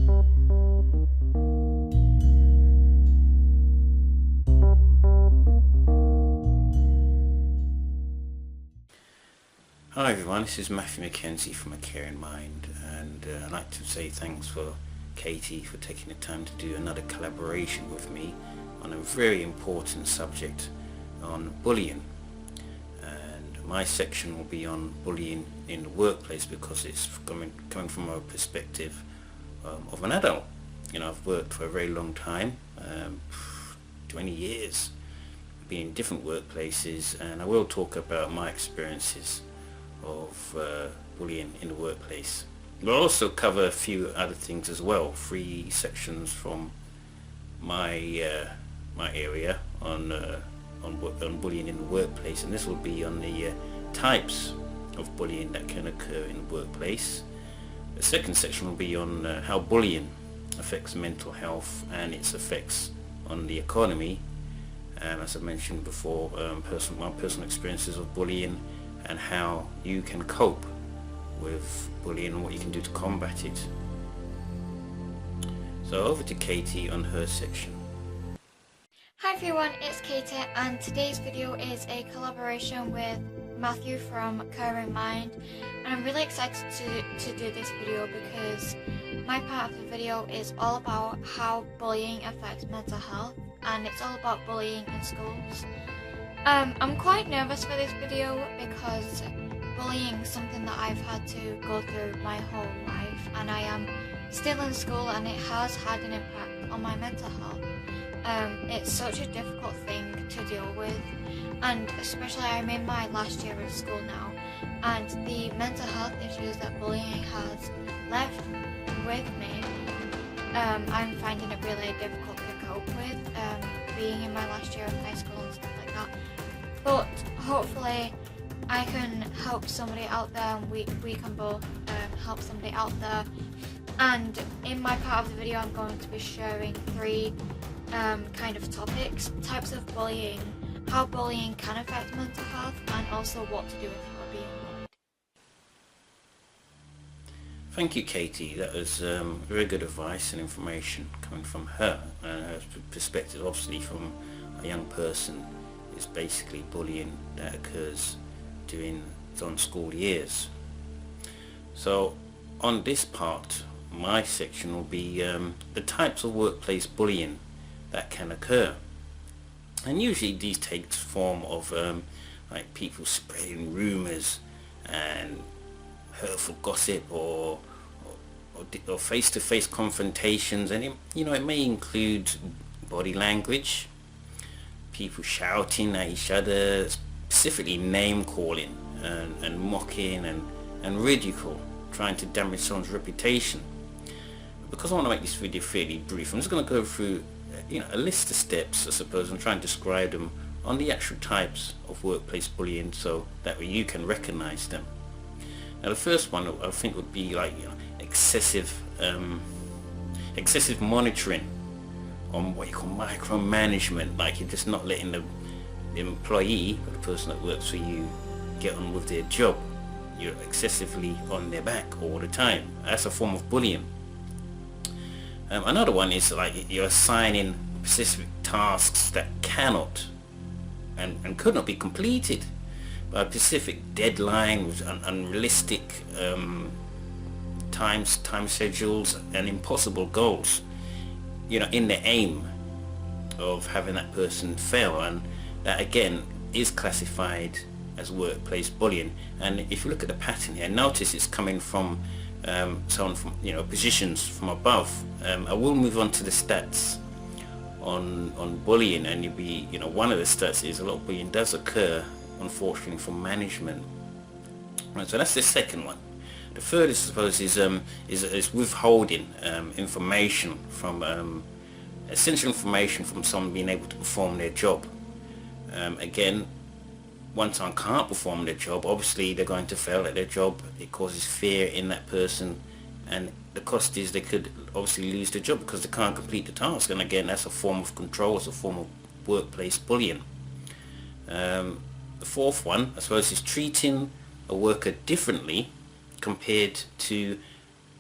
Hi everyone, this is Matthew Mackenzie from A Caring Mind, and I'd like to say thanks for Katie for taking the time to do another collaboration with me on a very important subject on bullying. And my section will be on bullying in the workplace because it's coming from a perspective of an adult. You know, I've worked for a very long time, 20 years, been in different workplaces, and I will talk about my experiences of bullying in the workplace. We'll also cover a few other things as well, 3 sections from my my area on bullying in the workplace, and this will be on the types of bullying that can occur in the workplace. The second section will be on how bullying affects mental health and its effects on the economy, and as I mentioned before, my personal experiences of bullying and how you can cope with bullying and what you can do to combat it. So over to Katie on her section. Hi everyone, it's Katie, and today's video is a collaboration with Matthew from Caring Mind, and I'm really excited to do this video because my part of the video is all about how bullying affects mental health, and it's all about bullying in schools. I'm quite nervous for this video because bullying is something that I've had to go through my whole life, and I am still in school and it has had an impact on my mental health. It's such a difficult thing to deal with, and especially I'm in my last year of school now, and the mental health issues that bullying has left with me, I'm finding it really difficult to cope with, being in my last year of high school and stuff like that. But hopefully I can help somebody out there, and we can both help somebody out there. And in my part of the video I'm going to be sharing 3 kind of topics: types of bullying, how bullying can affect mental health, and also what to do if you are being bullied. Thank you, Katie. That was very good advice and information coming from her and her perspective, obviously from a young person. It's basically bullying that occurs during on school years. So on this part, my section will be the types of workplace bullying that can occur, and usually these take form of like people spreading rumors and hurtful gossip or face-to-face confrontations, and it may include body language, people shouting at each other, specifically name calling and mocking and ridicule, trying to damage someone's reputation. Because I want to make this video fairly brief, I'm just going to go through a list of steps, I suppose, and try and describe them on the actual types of workplace bullying, so that way you can recognize them. Now the first one I think would be like excessive monitoring, on what you call micromanagement, like you're just not letting the employee or the person that works for you get on with their job. You're excessively on their back all the time. That's a form of bullying. Another one is like you're assigning specific tasks that cannot and could not be completed by a specific deadline with unrealistic time schedules and impossible goals, in the aim of having that person fail, and that again is classified as workplace bullying. And if you look at the pattern here, notice it's coming from someone from positions from above. I will move on to the stats on bullying, and you'll be one of the stats is a lot of bullying does occur unfortunately from management. Right, so that's the second one. The third, I suppose, is withholding information from essential information from someone being able to perform their job. Again, once someone can't perform their job, obviously they're going to fail at their job. It causes fear in that person, and the cost is they could obviously lose their job because they can't complete the task. And again, that's a form of control, it's a form of workplace bullying. The fourth one, I suppose, is treating a worker differently compared to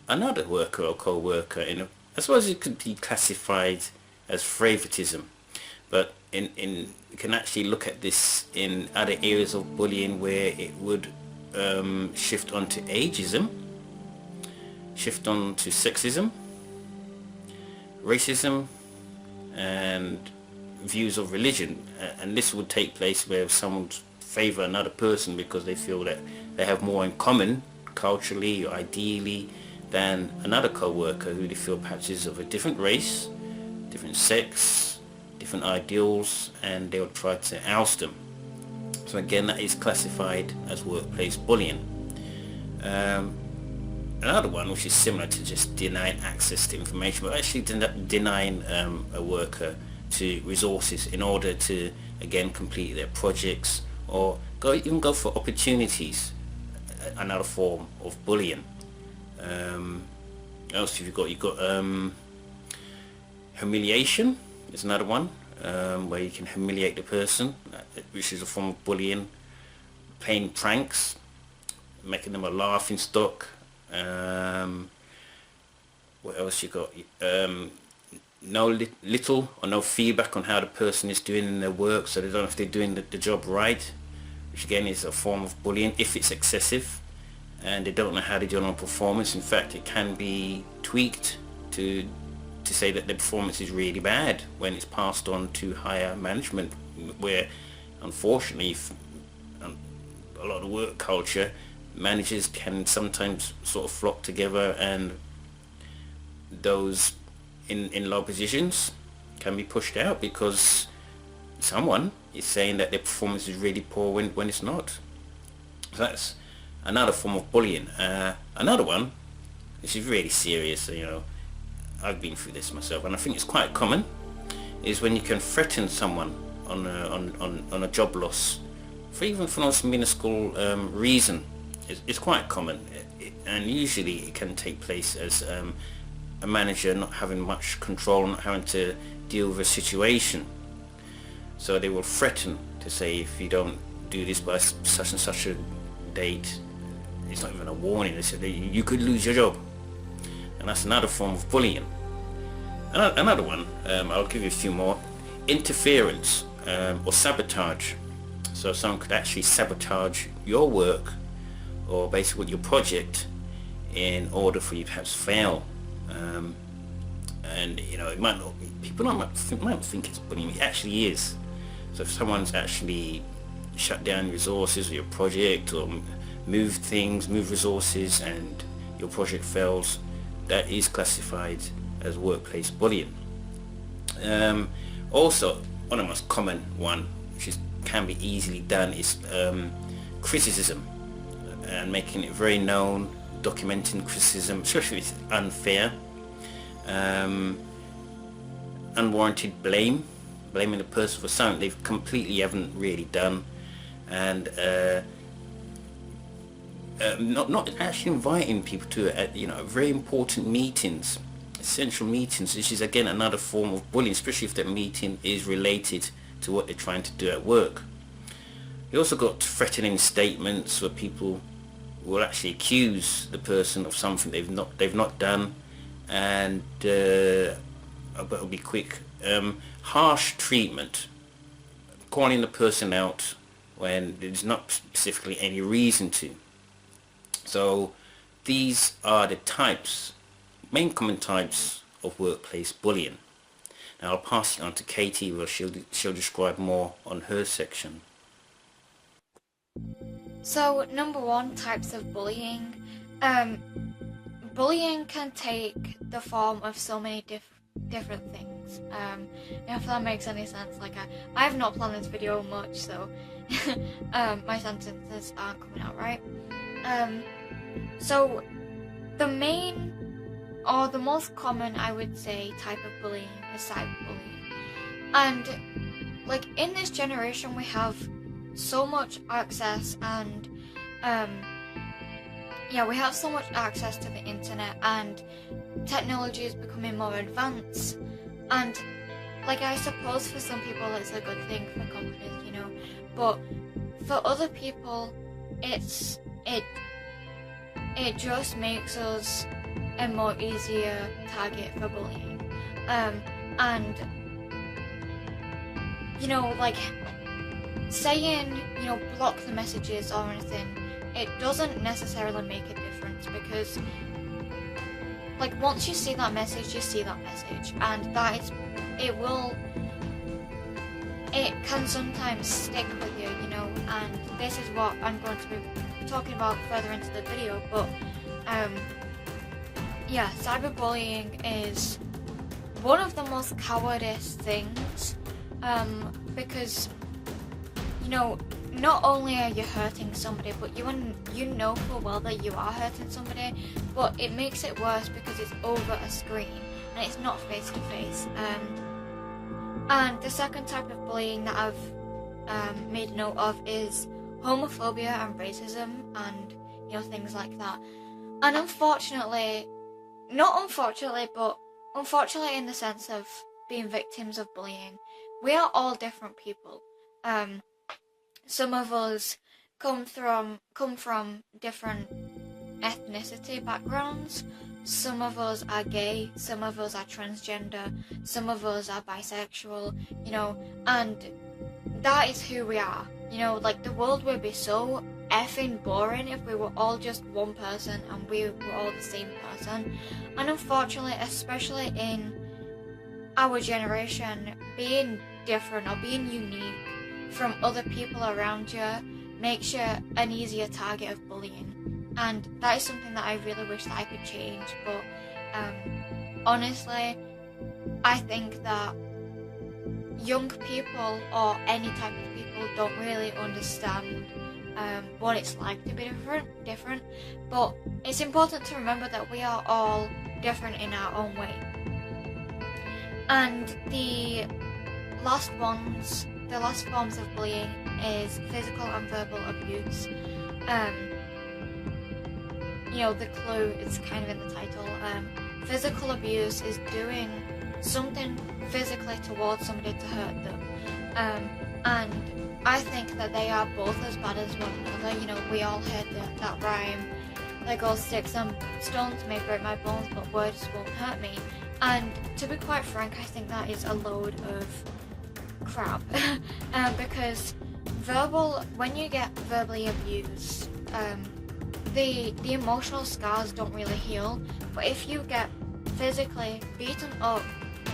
another worker or co-worker in a I suppose it could be classified as favoritism, but in we can actually look at this in other areas of bullying where it would shift onto ageism, shift on to sexism, racism, and views of religion. And this would take place where someone would favour another person because they feel that they have more in common culturally or ideally than another co-worker who they feel perhaps is of a different race, different sex, different ideals, and they will try to oust them. So again, that is classified as workplace bullying. Another one which is similar to just denying access to information, but actually denying a worker to resources in order to again complete their projects or even go for opportunities. Another form of bullying. Else have you've got humiliation is another one, where you can humiliate the person, which is a form of bullying. Playing pranks, making them a laughing stock. What else you got? Little or no feedback on how the person is doing in their work, so they don't know if they're doing the job right, which again is a form of bullying if it's excessive and they don't know how to do it on performance. In fact, it can be tweaked to say that the performance is really bad when it's passed on to higher management, where unfortunately a lot of work culture, managers can sometimes sort of flock together, and those in low positions can be pushed out because someone is saying that their performance is really poor when it's not. So that's another form of bullying. Another one, which is really serious, I've been through this myself, and I think it's quite common, is when you can threaten someone on a job loss for no minuscule reason. It's quite common, and usually it can take place as a manager not having much control, not having to deal with a situation. So they will threaten to say, if you don't do this by such and such a date, it's not even a warning, they say you could lose your job. And that's another form of bullying. Another one, I'll give you a few more. Interference or sabotage. So someone could actually sabotage your work or basically your project in order for you to perhaps fail. And it might not, people might think it's bullying, it actually is. So if someone's actually shut down resources of your project or move resources and your project fails, that is classified as workplace bullying. Also, one of the most common one, which can be easily done, is criticism, and making it very known, documenting criticism, especially if it's unfair. Unwarranted blaming the person for something they completely haven't really done, and not actually inviting people to very important meetings, essential meetings, which is again another form of bullying, especially if that meeting is related to what they're trying to do at work. You also got threatening statements where people will actually accuse the person of something they've not done, and but it'll be quick. Harsh treatment, calling the person out when there's not specifically any reason to. So these are the main common types of workplace bullying. Now I'll pass it on to Katie, where she'll describe more on her section. So number one, types of bullying. Bullying can take the form of so many different things. If that makes any sense. Like I have not planned this video much, so my sentences aren't coming out right. So the main or the most common, I would say, type of bullying is cyberbullying. And like in this generation we have so much access, and we have so much access to the internet, and technology is becoming more advanced, and like I suppose for some people it's a good thing for companies, but for other people it just makes us a more easier target for bullying. And like saying, block the messages or anything, it doesn't necessarily make a difference, because like once you see that message, you see that message, and it can sometimes stick with you, and this is what I'm going to be talking about further into the video. But yeah, cyberbullying is one of the most cowardice things, because not only are you hurting somebody, but you know full well that you are hurting somebody, but it makes it worse because it's over a screen and it's not face to face. And the second type of bullying that I've made note of is homophobia and racism, and things like that. And unfortunately in the sense of being victims of bullying, we are all different people. Some of us come from different ethnicity backgrounds. Some of us are gay, some of us are transgender, some of us are bisexual, and that is who we are. Like the world would be so effing boring if we were all just one person and we were all the same person. And unfortunately, especially in our generation, being different or being unique from other people around you makes you an easier target of bullying. And that is something that I really wish that I could change, but honestly, I think that young people or any type of people don't really understand what it's like to be different, but it's important to remember that we are all different in our own way. And the last forms of bullying is physical and verbal abuse. The clue is kind of in the title. Physical abuse is doing something physically towards somebody to hurt them. And I think that they are both as bad as one another. We all heard that rhyme that goes, sticks and stones may break my bones, but words won't hurt me. And to be quite frank, I think that is a load of crap. Because when you get verbally abused, the emotional scars don't really heal, but if you get physically beaten up,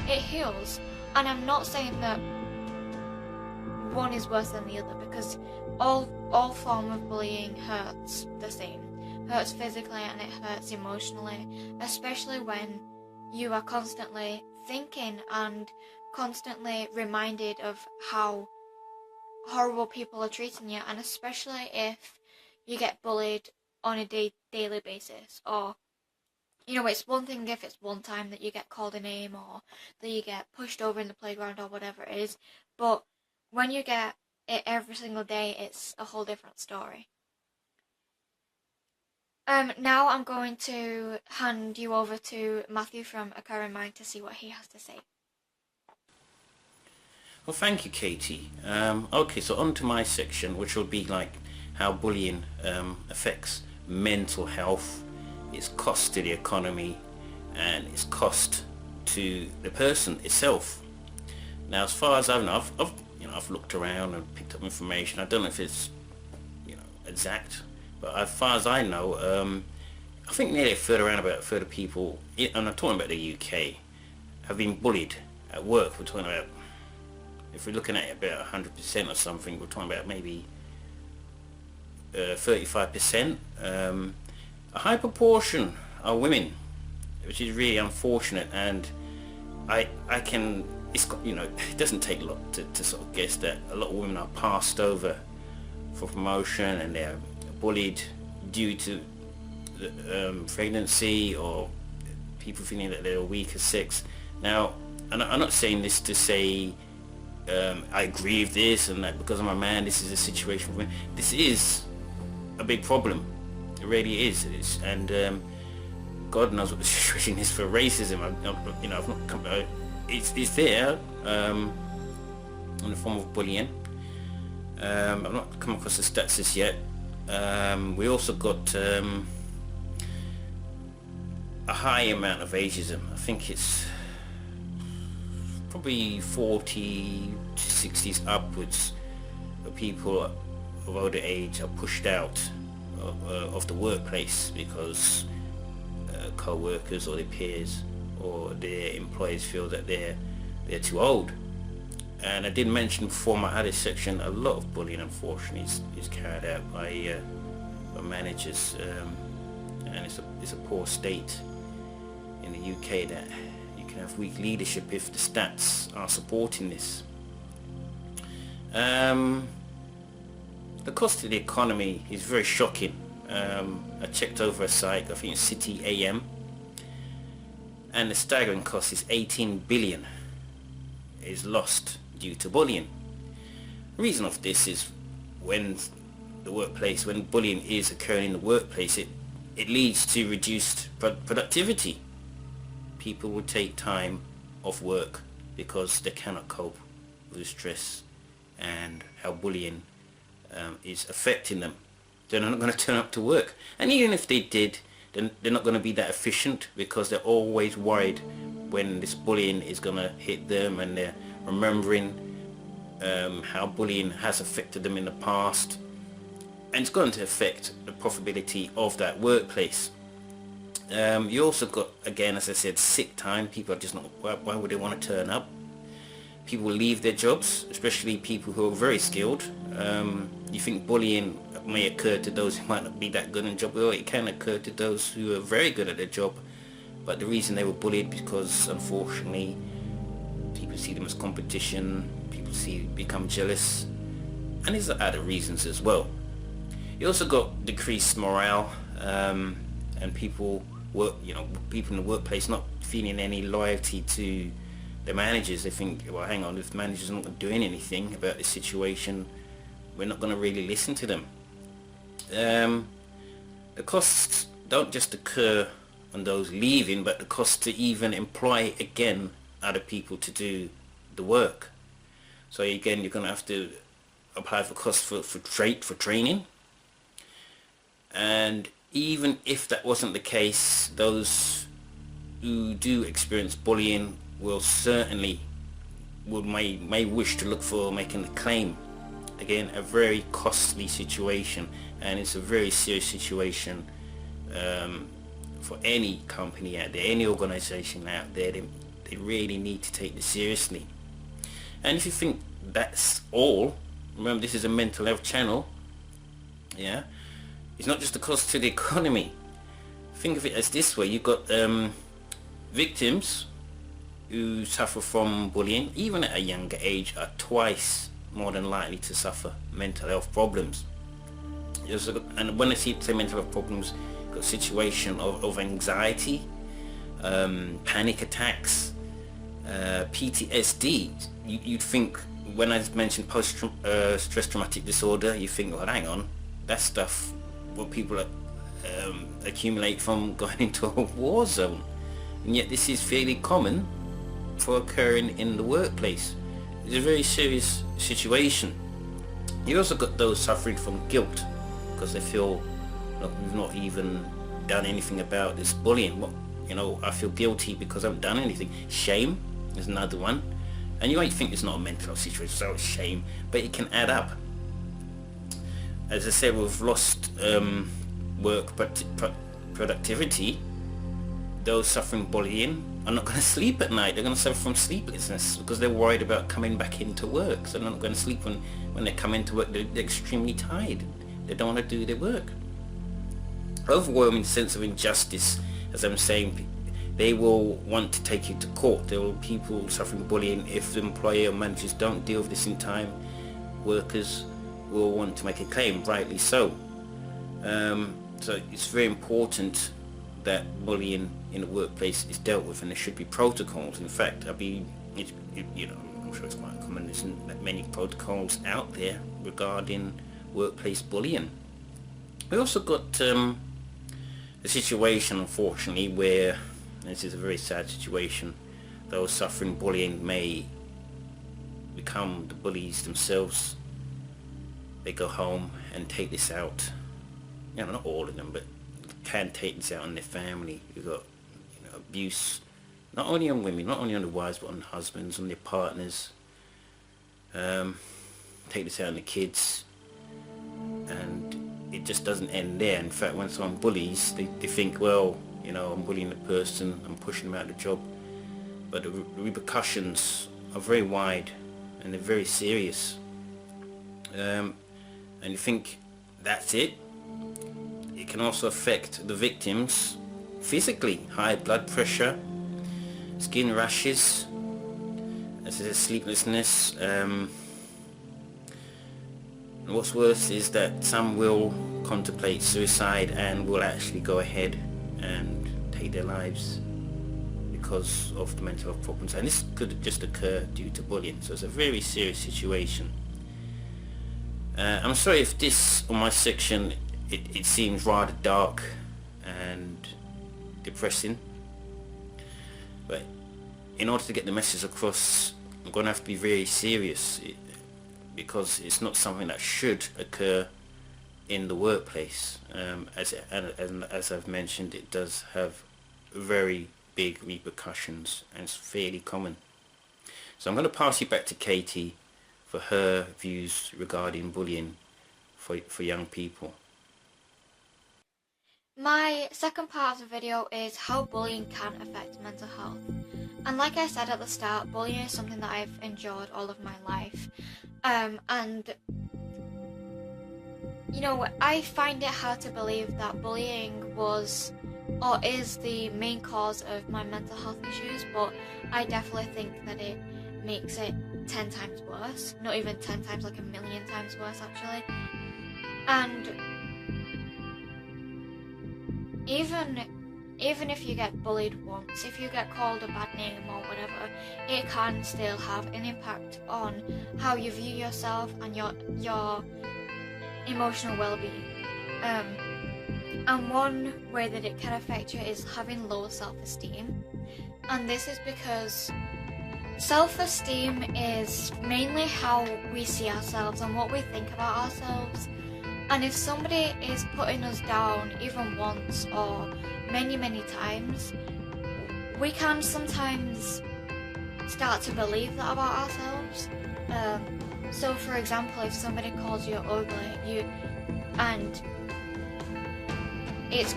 it heals. And I'm not saying that one is worse than the other, because all form of bullying hurts the same. Hurts physically and it hurts emotionally, especially when you are constantly thinking and constantly reminded of how horrible people are treating you, and especially if you get bullied on a daily basis. Or it's one thing if it's one time that you get called a name or that you get pushed over in the playground or whatever it is, but when you get it every single day, it's a whole different story. Now I'm going to hand you over to Matthew from A Caring Mind to see what he has to say. Well, thank you, Katie. Okay, so on to my section, which will be like how bullying affects mental health, its cost to the economy, and its cost to the person itself. Now, as far as I know, I've looked around and picked up information. I don't know if it's exact, but as far as I know, I think nearly around about a third of people, and I'm talking about the UK, have been bullied at work. We're talking about, if we're looking at about 100% or something, we're talking about maybe 35%. A high proportion are women, which is really unfortunate. And it doesn't take a lot to sort of guess that a lot of women are passed over for promotion and they're bullied due to pregnancy or people feeling that they're weaker sex. Now, I'm not saying this to say I agree with this and that because I'm a man this is a situation for me. This is a big problem. It really is. And God knows what the situation is for racism. It's there in the form of bullying. I've not come across the stats as yet. We also got a high amount of ageism. I think it's probably 40 to 60s upwards of people of older age are pushed out of the workplace because co-workers or their peers or their employers feel that they're too old. And I did mention before my other section, a lot of bullying unfortunately is carried out by managers, and it's a poor state in the UK that you can have weak leadership if the stats are supporting this. The cost to the economy is very shocking. I checked over a site, I think it's City AM, and the staggering cost is 18 billion is lost due to bullying. The reason of this is when bullying is occurring in the workplace, it leads to reduced productivity. People will take time off work because they cannot cope with the stress and how bullying is affecting them. They're not going to turn up to work, and even if they did, then they're not going to be that efficient because they're always worried when this bullying is going to hit them, and they're remembering how bullying has affected them in the past, and it's going to affect the profitability of that workplace. You also got, again, as I said, sick time. People are just not, why would they want to turn up? People leave their jobs, especially people who are very skilled. You think bullying may occur to those who might not be that good in a job. Well, it can occur to those who are very good at their job, but the reason they were bullied because unfortunately people see them as competition, people become jealous, and there's other reasons as well. You also got decreased morale, and people in the workplace not feeling any loyalty to the managers. They think, well, hang on, if the manager's not doing anything about this situation, we're not going to really listen to them. The costs don't just occur on those leaving, but the cost to even employ again other people to do the work. So again, you're going to have to apply for costs for training. And even if that wasn't the case, those who do experience bullying will certainly may wish to look for making a claim. Again, a very costly situation, and it's a very serious situation for any company out there, any organization out there. They really need to take this seriously. And if you think that's all, remember this is a mental health channel. Yeah, it's not just the cost to the economy. Think of it as this way: you've got victims who suffer from bullying, even at a younger age, are twice more than likely to suffer mental health problems. And when I say mental health problems, you've got a situation of anxiety, panic attacks, PTSD. You'd think, when I mentioned post-stress traumatic disorder, you think, well, hang on, that's stuff what people accumulate from going into a war zone. And yet this is fairly common for occurring in the workplace. It's a very serious situation. You also got those suffering from guilt because they feel we've not even done anything about this bullying. I feel guilty because I haven't done anything. Shame is another one. And you might think it's not a mental health situation, so it's shame, but it can add up. As I said, we've lost work productivity. Those suffering bullying are not going to sleep at night. They're going to suffer from sleeplessness because they're worried about coming back into work. So they're not going to sleep when they come into work. They're extremely tired. They don't want to do their work. Overwhelming sense of injustice, as I'm saying, they will want to take you to court. There will be people suffering bullying. If the employer or managers don't deal with this in time, workers will want to make a claim, rightly so. So it's very important that bullying in the workplace is dealt with, and there should be protocols. In fact, I'm sure it's quite common. There's many protocols out there regarding workplace bullying. We also got a situation, unfortunately, where, and this is a very sad situation, those suffering bullying may become the bullies themselves. They go home and take this out. Not all of them, but can take this out on their family. You've got abuse, not only on women, not only on the wives, but on husbands, on their partners. Take this out on the kids, and it just doesn't end there. In fact, when someone bullies, they think, well, you know, I'm bullying the person, I'm pushing them out of the job. But the repercussions are very wide, and they're very serious. And you think that's it? It can also affect the victims physically. High blood pressure, skin rashes, as I said, sleeplessness. And what's worse is that some will contemplate suicide and will actually go ahead and take their lives because of the mental health problems. And this could just occur due to bullying. So it's a very serious situation. I'm sorry if this, on my section, it seems rather dark and depressing. But in order to get the message across, I'm going to have to be very serious, because it's not something that should occur in the workplace. As I've mentioned, it does have very big repercussions, and it's fairly common. So I'm going to pass you back to Katie for her views regarding bullying for young people. My second part of the video is how bullying can affect mental health. And like I said at the start, bullying is something that I've endured all of my life. And you know, I find it hard to believe that bullying was or is the main cause of my mental health issues, but I definitely think that it makes it 10 times worse. Not even 10 times, like a million times worse actually. And even if you get bullied once, if you get called a bad name or whatever, it can still have an impact on how you view yourself and your emotional well-being. And one way that it can affect you is having low self-esteem. And this is because self-esteem is mainly how we see ourselves and what we think about ourselves. And if somebody is putting us down even once or many times, we can sometimes start to believe that about ourselves. So for example, if somebody calls you ugly, and it's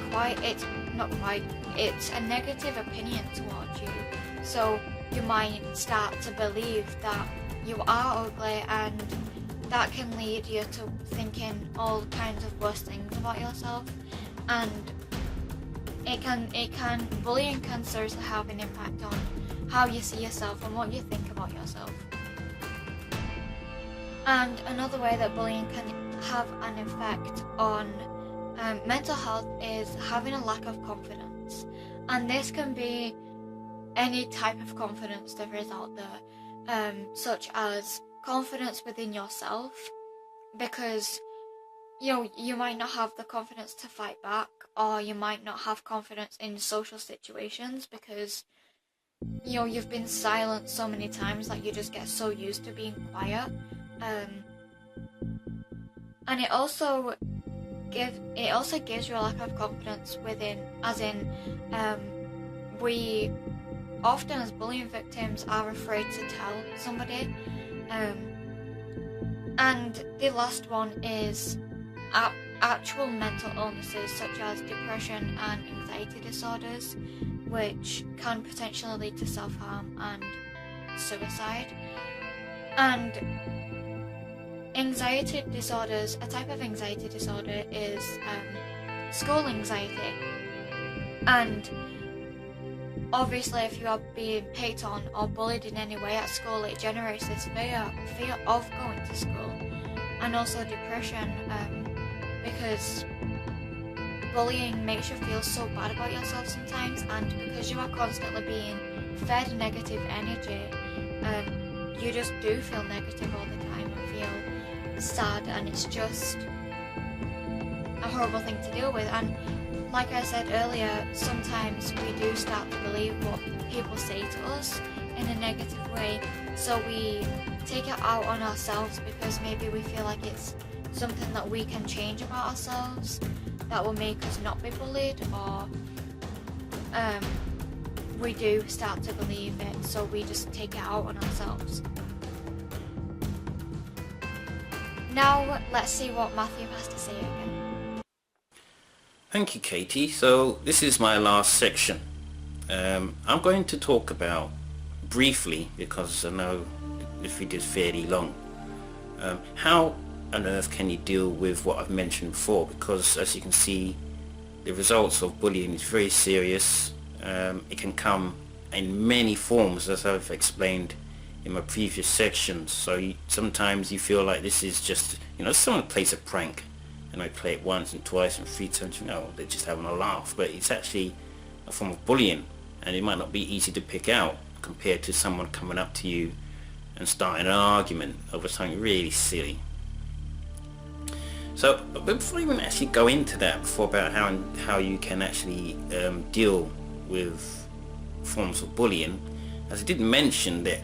a negative opinion towards you, so you might start to believe that you are ugly, and that can lead you to thinking all kinds of worse things about yourself. And bullying can seriously have an impact on how you see yourself and what you think about yourself. And another way that bullying can have an effect on mental health is having a lack of confidence. And this can be any type of confidence there is out there, such as confidence within yourself, because you might not have the confidence to fight back, or you might not have confidence in social situations because you've been silent so many times that you just get so used to being quiet. And it also gives you a lack of confidence within, as in we often as bullying victims are afraid to tell somebody. And the last one is actual mental illnesses such as depression and anxiety disorders, which can potentially lead to self-harm and suicide. And anxiety disorders, a type of anxiety disorder is school anxiety. And obviously if you are being picked on or bullied in any way at school, it generates this fear of going to school, and also depression, because bullying makes you feel so bad about yourself sometimes, and because you are constantly being fed negative energy, you just do feel negative all the time and feel sad, and it's just a horrible thing to deal with. And like I said earlier, sometimes we do start to believe what people say to us in a negative way, so we take it out on ourselves because maybe we feel like it's something that we can change about ourselves that will make us not be bullied, or we do start to believe it, so we just take it out on ourselves. Now let's see what Matthew has to say again. Thank you, Katie. So this is my last section. I'm going to talk about briefly, because I know this video is fairly long, how on earth can you deal with what I've mentioned before, because as you can see, the results of bullying is very serious. It can come in many forms, as I've explained in my previous sections. So sometimes you feel like this is just, someone plays a prank and I play it once and twice and 3 times, they're just having a laugh, but it's actually a form of bullying, and it might not be easy to pick out compared to someone coming up to you and starting an argument over something really silly. So before I even actually go into that, about how you can actually deal with forms of bullying, as I did mention that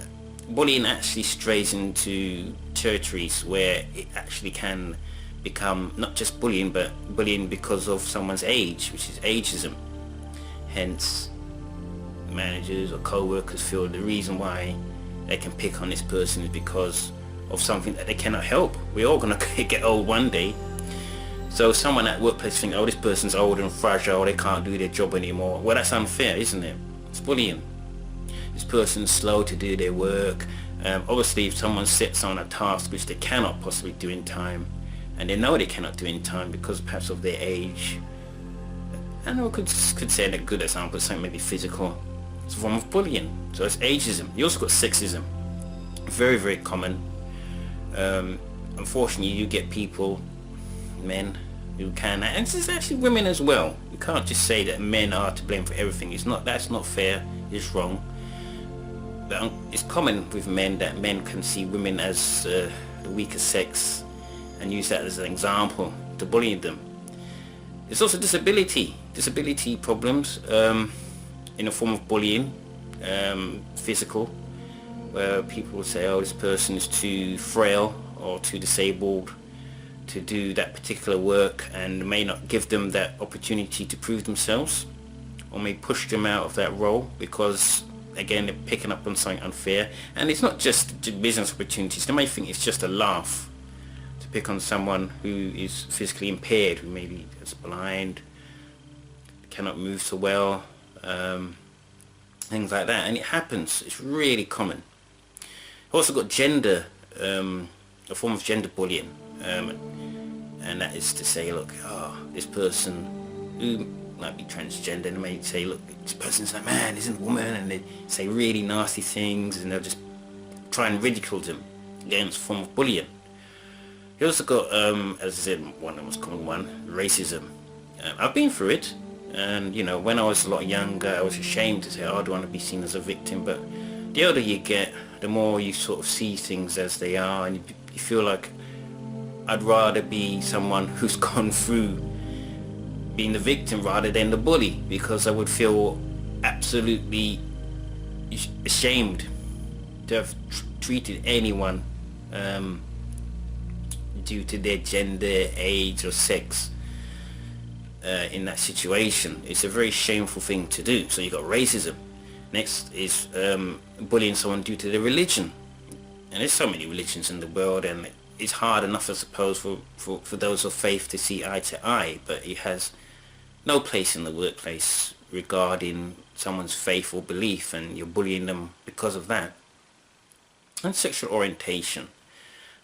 bullying actually strays into territories where it actually can become not just bullying, but bullying because of someone's age, which is ageism. Hence, managers or co-workers feel the reason why they can pick on this person is because of something that they cannot help. We're all going to get old one day. So someone at workplace think, oh, this person's old and fragile, they can't do their job anymore. Well, that's unfair, isn't it? It's bullying. This person's slow to do their work. Obviously, if someone sets on a task which they cannot possibly do in time, and they know they cannot do in time because perhaps of their age, and I could say a good example, something maybe physical, it's a form of bullying. So it's ageism. You also got sexism. Very, very common. Unfortunately, you get people, men, who can, and this is actually women as well. You can't just say that men are to blame for everything. That's not fair. It's wrong. But it's common with men that men can see women as the weaker sex and use that as an example to bully them. There's also disability problems in a form of bullying, physical, where people will say, oh, this person is too frail or too disabled to do that particular work, and may not give them that opportunity to prove themselves, or may push them out of that role because, again, they're picking up on something unfair. And it's not just business opportunities. They may think it's just a laugh to pick on someone who is physically impaired, who maybe is blind, cannot move so well, things like that. And it happens. It's really common. Also got gender, a form of gender bullying, and that is to say, look, this person who might be transgender, and they may say, look, this person's a man, isn't a woman, and they say really nasty things, and they'll just try and ridicule them. Again, it's a form of bullying. You also got, as I said, one of the most common one, racism. I've been through it, and when I was a lot younger, I was ashamed to say, oh, I don't want to be seen as a victim. But the older you get, the more you sort of see things as they are, and you feel like I'd rather be someone who's gone through being the victim rather than the bully, because I would feel absolutely ashamed to have treated anyone due to their gender, age or sex in that situation. It's a very shameful thing to do. So you've got racism. Next is bullying someone due to their religion. And there's so many religions in the world, and it's hard enough, I suppose, for those of faith to see eye to eye, but it has no place in the workplace regarding someone's faith or belief, and you're bullying them because of that. And sexual orientation,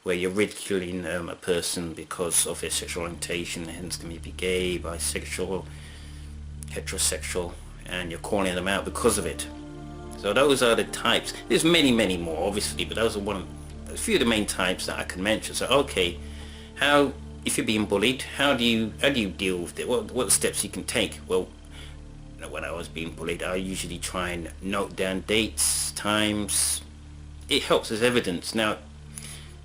where you're ridiculing a person because of their sexual orientation, hence they may be gay, bisexual, heterosexual, and you're calling them out because of it. So those are the types. There's many, many more, obviously, but those are a few of the main types that I can mention. So, okay, if you're being bullied, how do you deal with it? What steps you can take? Well, when I was being bullied, I usually try and note down dates, times. It helps as evidence. Now,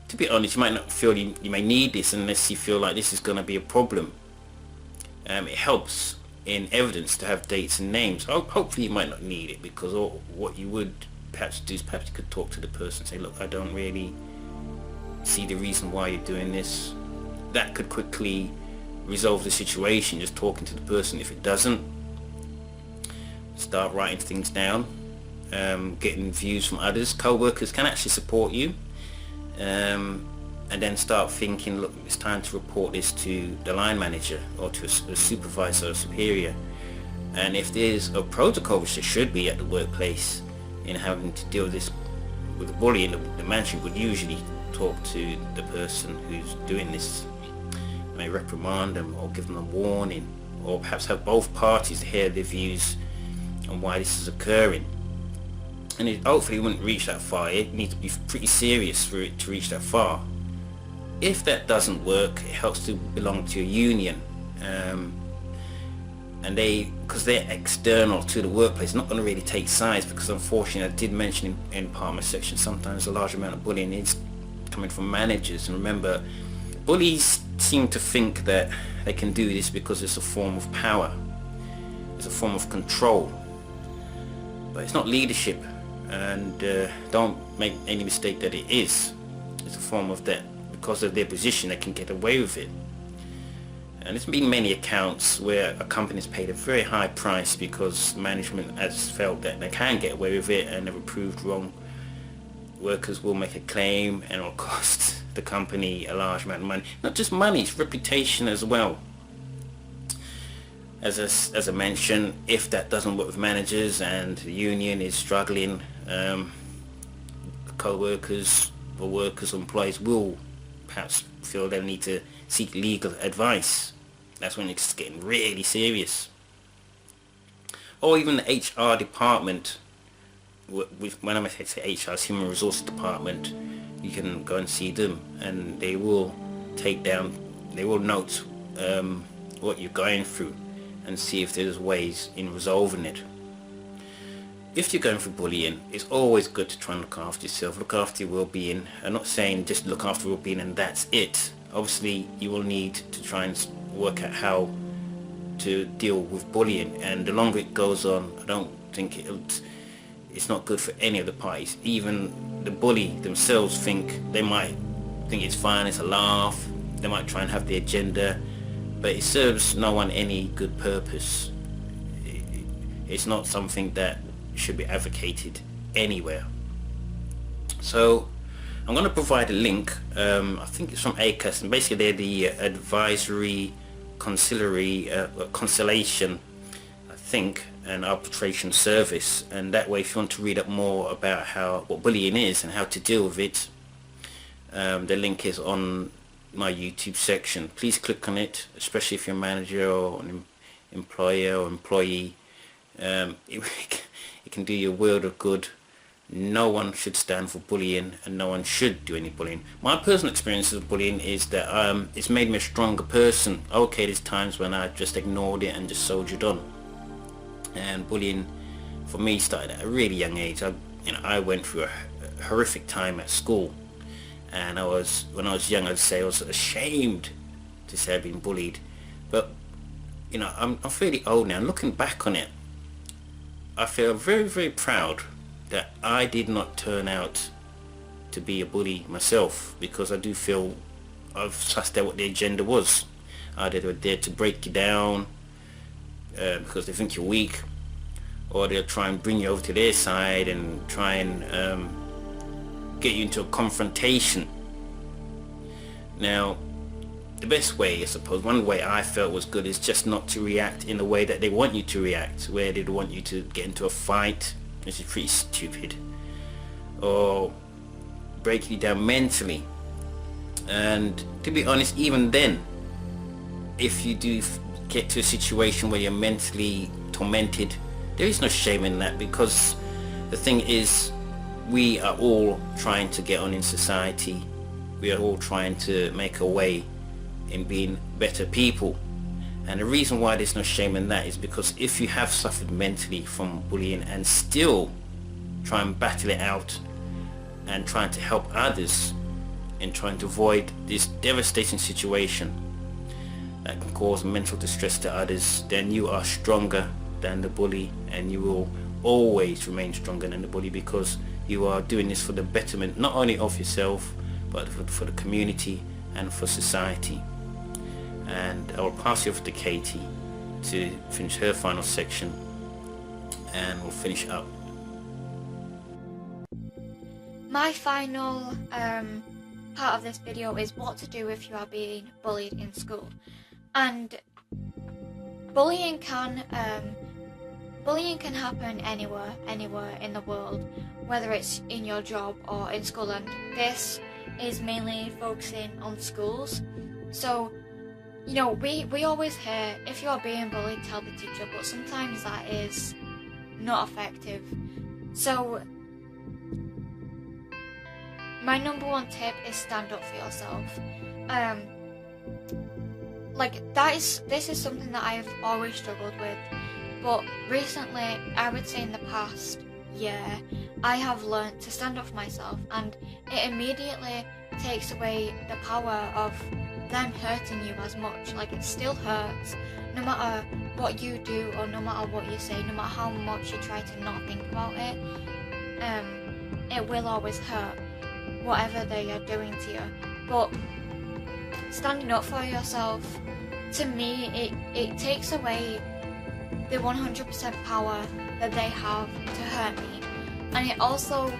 to be honest, you might not feel you may need this unless you feel like this is going to be a problem. It helps in evidence to have dates and names. Hopefully you might not need it, because what you would perhaps do is perhaps you could talk to the person and say, look, I don't really see the reason why you're doing this. That could quickly resolve the situation, just talking to the person. If it doesn't, start writing things down, getting views from others. Co-workers can actually support you, and then start thinking, look, it's time to report this to the line manager or to a supervisor or superior. And if there's a protocol, which there should be at the workplace, in having to deal with this with bullying, the manager would usually talk to the person who's doing this, may reprimand them or give them a warning, or perhaps have both parties to hear their views on why this is occurring. And it hopefully wouldn't reach that far. It needs to be pretty serious for it to reach that far. If that doesn't work, it helps to belong to a union, and because they're external to the workplace, not going to really take sides, because unfortunately, I did mention in part of my section, sometimes a large amount of bullying is coming from managers. And remember, bullies seem to think that they can do this because it's a form of power, it's a form of control, but it's not leadership. And don't make any mistake that it is. It's a form of that. Because of their position, they can get away with it. And there's been many accounts where a company's paid a very high price because management has felt that they can get away with it, and they've proved wrong. Workers will make a claim and it'll cost the company a large amount of money. Not just money, it's reputation as well. As I mentioned, if that doesn't work with managers and the union is struggling, co-workers or workers or employees will perhaps feel they need to seek legal advice. That's when it's getting really serious. Or even the HR department, when I say HR, it's Human Resources Department, you can go and see them, and they will note what you're going through and see if there's ways in resolving it. If you're going through bullying, it's always good to try and look after yourself, look after your well-being. I'm not saying just look after your well-being and that's it. Obviously, you will need to try and work out how to deal with bullying, and the longer it goes on, I don't think it's not good for any of the parties. Even the bully themselves they might think it's fine, it's a laugh, they might try and have the agenda, but it serves no one any good purpose. It's not something that should be advocated anywhere. So I'm going to provide a link, I think it's from ACAS, and basically they're the advisory conciliation, I think, and arbitration service. And that way, if you want to read up more about what bullying is and how to deal with it, the link is on my YouTube section. Please click on it, especially if you're a manager or an employer or employee. It can do you a world of good. No one should stand for bullying, and no one should do any bullying. My personal experience with bullying is that it's made me a stronger person. Okay, there's times when I just ignored it and just soldiered on. And bullying for me started at a really young age. I went through a horrific time at school, and when I was young, I'd say I was ashamed to say I'd been bullied. But I'm fairly old now. Looking back on it, I feel very, very proud that I did not turn out to be a bully myself, because I do feel I've sussed out what the agenda was. Either they were there to break you down because they think you're weak, or they'll try and bring you over to their side and try and get you into a confrontation. Now, the best way, I suppose, one way I felt was good, is just not to react in the way that they want you to react, where they'd want you to get into a fight, which is pretty stupid, or break you down mentally. And to be honest, even then, if you do get to a situation where you're mentally tormented, there is no shame in that, because the thing is, we are all trying to get on in society. We are all trying to make a way in being better people. And the reason why there's no shame in that is because if you have suffered mentally from bullying and still try and battle it out and trying to help others and trying to avoid this devastating situation that can cause mental distress to others, then you are stronger than the bully, and you will always remain stronger than the bully, because you are doing this for the betterment not only of yourself but for the community and for society. And I will pass you over to Katie to finish her final section, and we'll finish up. My final part of this video is what to do if you are being bullied in school. And bullying can happen anywhere in the world, whether it's in your job or in school, and this is mainly focusing on schools. So, you know, we always hear, if you are being bullied, tell the teacher, but sometimes that is not effective. So my number one tip is stand up for yourself. This is something that I've always struggled with, but recently, I would say in the past year, I have learned to stand up for myself, and it immediately takes away the power of them hurting you as much. Like, it still hurts, no matter what you do or no matter what you say, no matter how much you try to not think about it. It will always hurt, whatever they are doing to you. But standing up for yourself, to me, it takes away the 100% power that they have to hurt me. And it also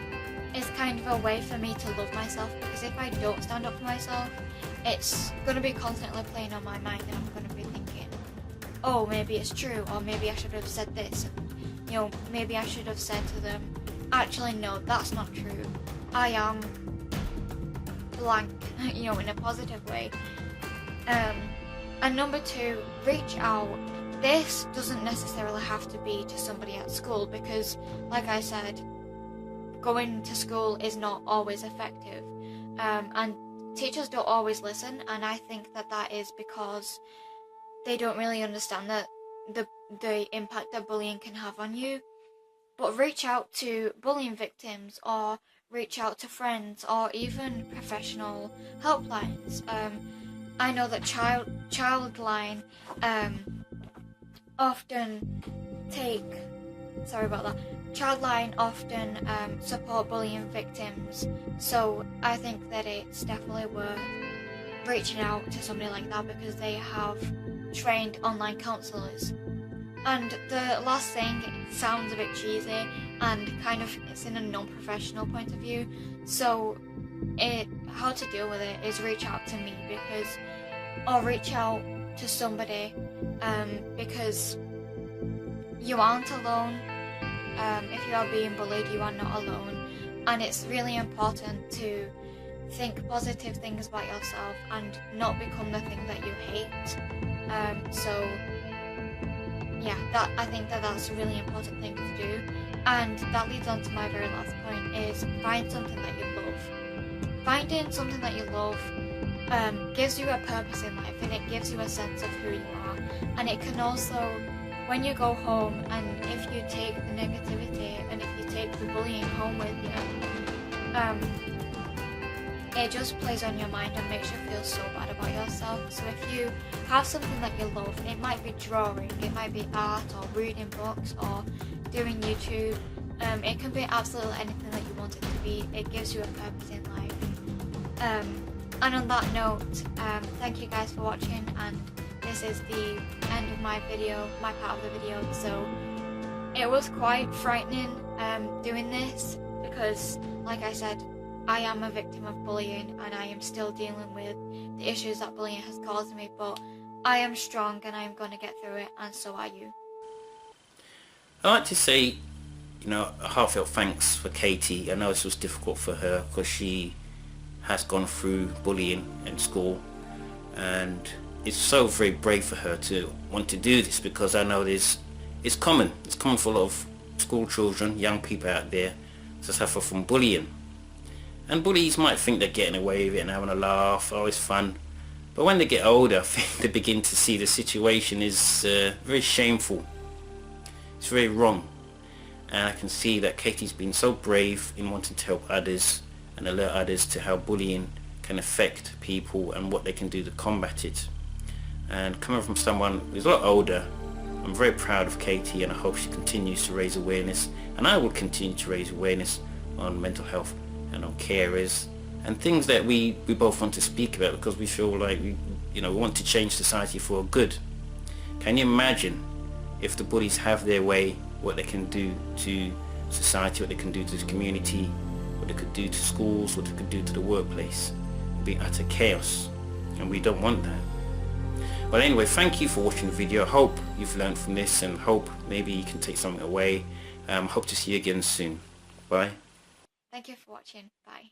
is kind of a way for me to love myself, because if I don't stand up for myself, it's going to be constantly playing on my mind, and I'm going to be thinking, oh, maybe it's true, or maybe I should have said this, and, you know, maybe I should have said to them, actually no, that's not true, I am blank, you know, in a positive way. And number two, reach out. This doesn't necessarily have to be to somebody at school, because, like I said, going to school is not always effective, and teachers don't always listen, and I think that is because they don't really understand that the impact that bullying can have on you. But reach out to bullying victims, or reach out to friends, or even professional helplines. I know that Childline often support bullying victims, so I think that it's definitely worth reaching out to somebody like that, because they have trained online counsellors. And the last thing, it sounds a bit cheesy and kind of it's in a non-professional point of view, so how to deal with it is reach out to me, or reach out to somebody, because you aren't alone. If you are being bullied, you are not alone, and it's really important to think positive things about yourself and not become the thing that you hate. So yeah, I think that's a really important thing to do, and that leads on to my very last point, is find something that you love. Finding something that you love gives you a purpose in life, and it gives you a sense of who you are, and it can also, when you go home, and if you take the negativity and if you take the bullying home with you, it just plays on your mind and makes you feel so bad about yourself. So if you have something that you love, it might be drawing, it might be art, or reading books, or doing YouTube, it can be absolutely anything that you want it to be. It gives you a purpose in life. And on that note, thank you guys for watching, and this is the end of my part of the video. So it was quite frightening doing this, because, like I said, I am a victim of bullying, and I am still dealing with the issues that bullying has caused me, but I am strong and I am going to get through it, and so are you. I'd like to say, you know, a heartfelt thanks for Katie. I know this was difficult for her, because she has gone through bullying in school, and it's so very brave for her to want to do this, because I know it's common for a lot of school children, young people out there, to suffer from bullying. And bullies might think they're getting away with it and having a laugh, oh, it's fun, but when they get older, I think they begin to see the situation is very shameful. It's very wrong, and I can see that Katie's been so brave in wanting to help others and alert others to how bullying can affect people and what they can do to combat it. And coming from someone who's a lot older, I'm very proud of Katie, and I hope she continues to raise awareness, and I will continue to raise awareness on mental health and on carers and things that we both want to speak about, because we feel like we want to change society for good. Can you imagine if the bullies have their way, what they can do to society, what they can do to the community, what they could do to schools, what they could do to the workplace. It'd be utter chaos, and we don't want that. But anyway, thank you for watching the video. I hope you've learned from this, and hope maybe you can take something away. Hope to see you again soon. Bye. Thank you for watching. Bye.